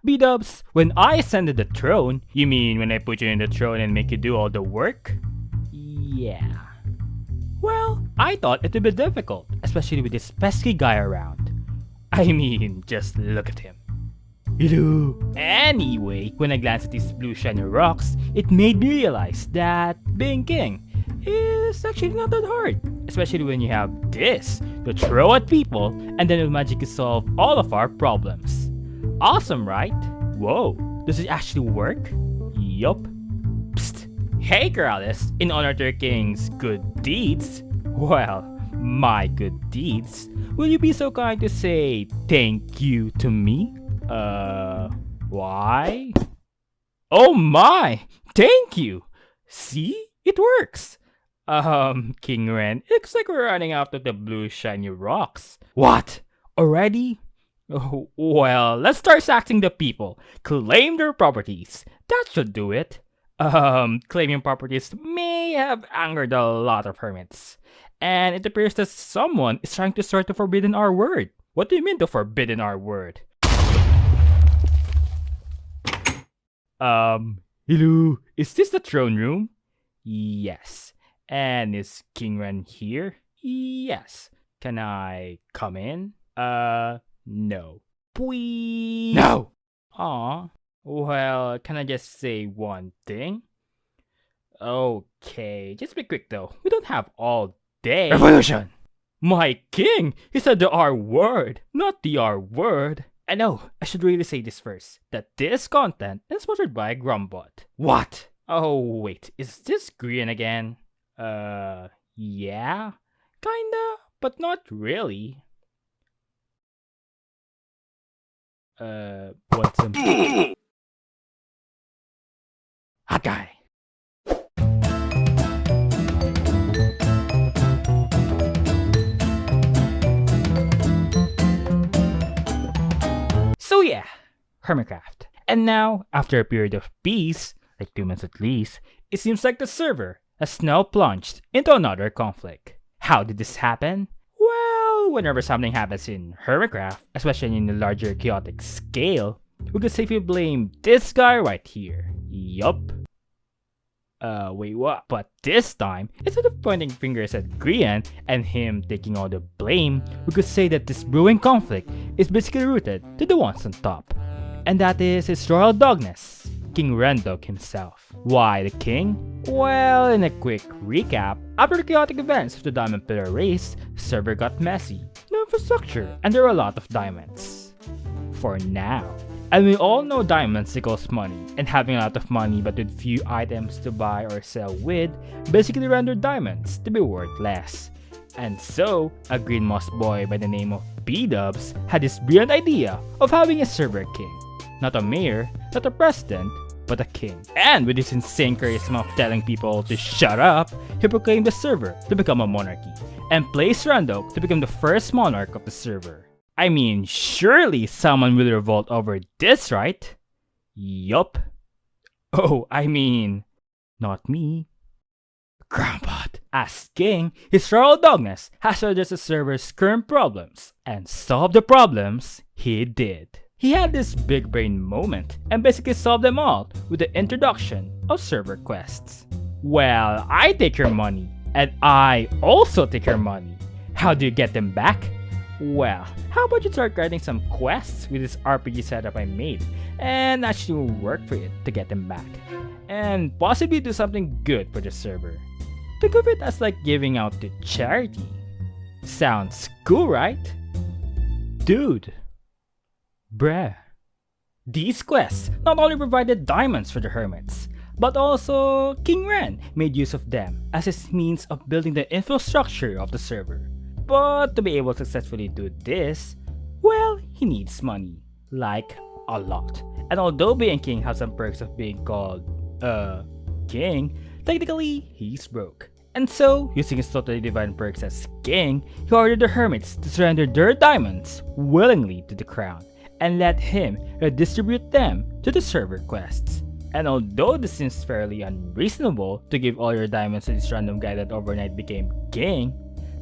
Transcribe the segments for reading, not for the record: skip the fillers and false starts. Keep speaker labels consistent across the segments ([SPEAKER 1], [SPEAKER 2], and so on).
[SPEAKER 1] B-dubs, when I ascended the throne, you mean when I put you in the throne and make you do all the work? Yeah. Well, I thought it would be difficult, especially with this pesky guy around. I mean, just look at him. Hello. Anyway, when I glanced at these blue shiny rocks, it made me realize that being king is actually not that hard. Especially when you have this to throw at people and then it will magically solve all of our problems. Awesome, right? Whoa, does it actually work? Yup. Psst. Hey Corrales, in honor to your king's good deeds, well, my good deeds, will you be so kind to say thank you to me? Why? Oh my! Thank you! See? It works! King Ren, it looks like we're running out of the blue shiny rocks. What? Already? Oh, well, let's start taxing the people. Claim their properties. That should do it. Claiming properties may have angered a lot of hermits. And it appears that someone is trying to start to forbidden our word. What do you mean to forbidden our word? Hello, is this the throne room? Yes. And is King Ren here? Yes. Can I come in? No. Please. No! Aw. Well, can I just say one thing? Okay, just be quick though. We don't have all day. Revolution! My king! He said the R word, not the R word. I know, I should really say this first, that this content is sponsored by Grumbot. What? Oh wait, is this Grian again? Yeah? Kinda, but not really. Want some hot guy. So yeah, Hermitcraft. And now, after a period of peace, like 2 months at least, it seems like the server has now plunged into another conflict. How did this happen? Well, whenever something happens in Hermitcraft, especially in a larger chaotic scale, we could safely blame this guy right here. Yup. Wait, what? But this time, instead of pointing fingers at Grian and him taking all the blame, we could say that this brewing conflict is basically rooted to the ones on top. And that is his royal dogness, King Ren himself. Why the king? Well, in a quick recap, after the chaotic events of the Diamond Pillar race, the server got messy, no infrastructure, and there were a lot of diamonds. For now. And we all know diamonds equals money, and having a lot of money but with few items to buy or sell with basically rendered diamonds to be worth less. And so, a green moss boy by the name of B-dubs had this brilliant idea of having a server king. Not a mayor, not a president, but a king. And with his insane charisma of telling people to shut up, he proclaimed the server to become a monarchy, and placed Randok to become the first monarch of the server. I mean, surely someone will revolt over this, right? Yup. Oh, I mean, not me. Grumbot. As king, his royal dogness has to address the server's current problems, and solve the problems he did. He had this big brain moment and basically solved them all with the introduction of server quests. Well, I take your money, and I also take your money. How do you get them back? Well, how about you start writing some quests with this RPG setup I made and actually work for it to get them back. And possibly do something good for the server. Think of it as like giving out to charity. Sounds cool, right? Dude. Bruh. These quests not only provided diamonds for the hermits, but also King Ren made use of them as his means of building the infrastructure of the server. But to be able to successfully do this, well, he needs money. Like, a lot. And although being king has some perks of being called, king, technically, he's broke. And so, using his totally divine perks as king, he ordered the hermits to surrender their diamonds willingly to the crown, and let him redistribute them to the server quests. And although this seems fairly unreasonable to give all your diamonds to this random guy that overnight became king,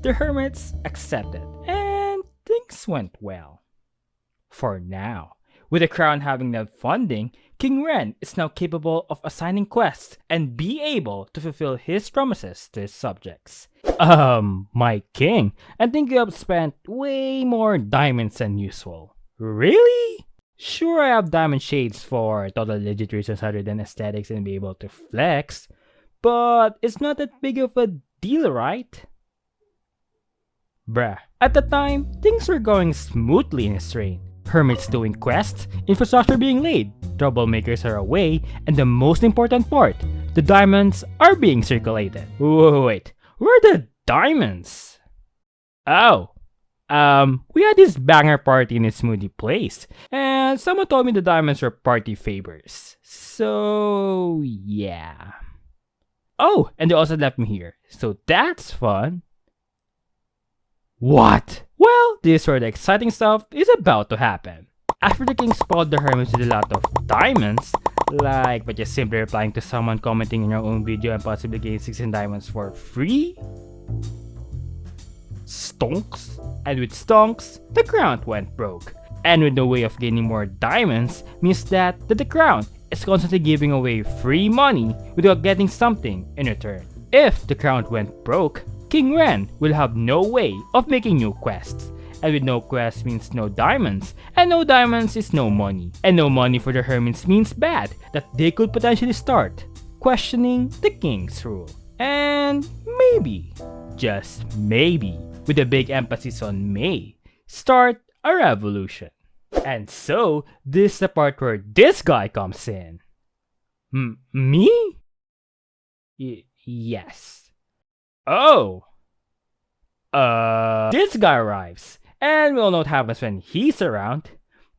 [SPEAKER 1] the hermits accepted, and things went well. For now, With the crown having that funding, King Ren is now capable of assigning quests and be able to fulfill his promises to his subjects. My king, I think you have spent way more diamonds than usual. Really? Sure, I have diamond shades for total legit reasons other than aesthetics and be able to flex, but it's not that big of a deal, right? Bruh, at the time, things were going smoothly in his reign. Hermits doing quests, infrastructure being laid, troublemakers are away, and the most important part, the diamonds are being circulated. Wait, where are the diamonds? Oh, we had this banger party in a smoothie place, and someone told me the diamonds were party favors. So, yeah. Oh, and they also left me here, so that's fun. What? Well, this sort of exciting stuff is about to happen. After the king spoiled the hermits with a lot of diamonds, like by just simply replying to someone commenting in your own video and possibly getting 16 diamonds for free? Stonks? And with stonks, the crown went broke. And with no way of gaining more diamonds means that the crown is constantly giving away free money without getting something in return. If the crown went broke, King Ren will have no way of making new quests. And with no quests means no diamonds, and no diamonds is no money. And no money for the hermits means bad, that they could potentially start questioning the king's rule. And maybe, just maybe, with a big emphasis on may, start a revolution. And so, this is the part where this guy comes in. Me? Yes. Oh! This guy arrives, and we all know what happens when he's around.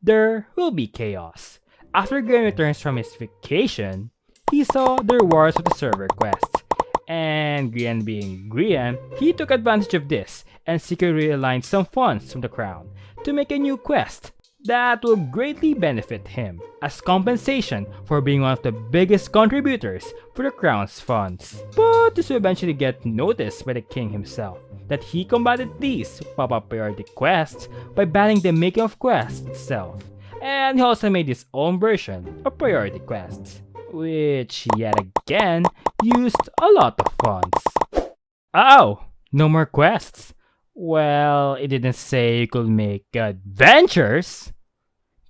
[SPEAKER 1] There will be chaos. After Grian returns from his vacation, he saw the rewards of the server quests, and Grian being Grian, he took advantage of this and secretly aligned some funds from the crown to make a new quest that will greatly benefit him as compensation for being one of the biggest contributors for the crown's funds. But this will eventually get noticed by the king himself, that he combated these pop-up priority quests by banning the making of quests itself, and he also made his own version of priority quests, which yet again used a lot of funds. Oh, no more quests. Well, it didn't say you could make adventures.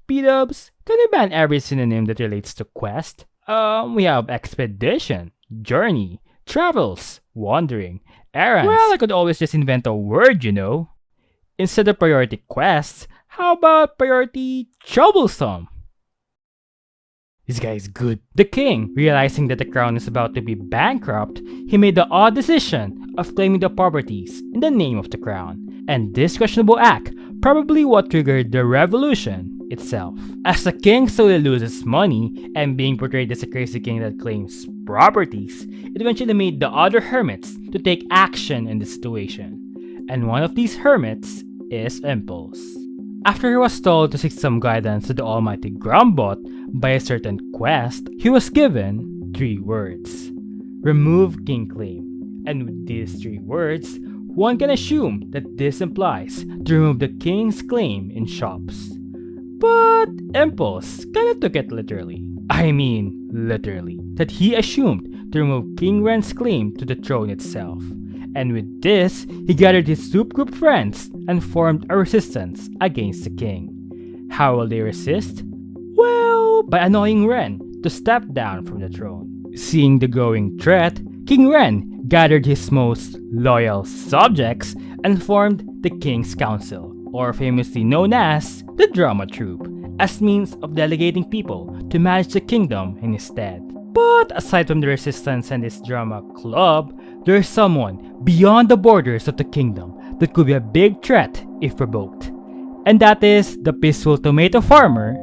[SPEAKER 1] P-dubs, can you ban every synonym that relates to quest? We have expedition, journey, travels, wandering, errands. Well, I could always just invent a word, you know. Instead of priority quests, how about priority troublesome? This guy is good. The king, realizing that the crown is about to be bankrupt, he made the odd decision of claiming the properties in the name of the crown. And this questionable act probably what triggered the revolution itself. As the king slowly loses money and being portrayed as a crazy king that claims properties, it eventually made the other hermits to take action in the situation. And one of these hermits is Impulse. After he was told to seek some guidance to the almighty Grumbot by a certain quest, he was given 3 words. Remove king claim. And with these 3 words, one can assume that this implies to remove the king's claim in shops. But Impulse kinda took it literally. I mean, literally. That he assumed to remove King Ren's claim to the throne itself. And with this, he gathered his soup group friends and formed a resistance against the king. How will they resist? Well, by annoying Ren to step down from the throne. Seeing the growing threat, King Ren gathered his most loyal subjects and formed the King's Council, or famously known as the Drama Troupe, as means of delegating people to manage the kingdom in his stead. But aside from the resistance and this drama club, there is someone beyond the borders of the kingdom that could be a big threat if provoked. And that is the peaceful tomato farmer,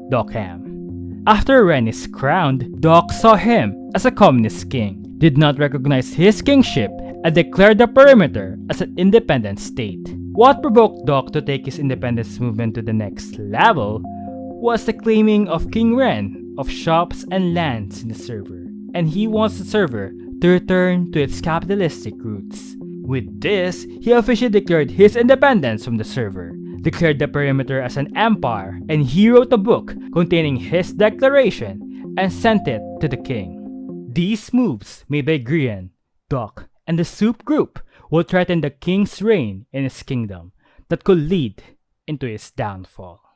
[SPEAKER 1] Docm. After Ren is crowned, Doc saw him as a communist king, did not recognize his kingship, and declared the perimeter as an independent state. What provoked Doc to take his independence movement to the next level was the claiming of King Ren of shops and lands in the server, and he wants the server to return to its capitalistic roots. With this, he officially declared his independence from the server, declared the perimeter as an empire, and he wrote a book containing his declaration and sent it to the king. These moves made by Grian, Docm, and the Soup Group will threaten the king's reign in his kingdom that could lead into his downfall.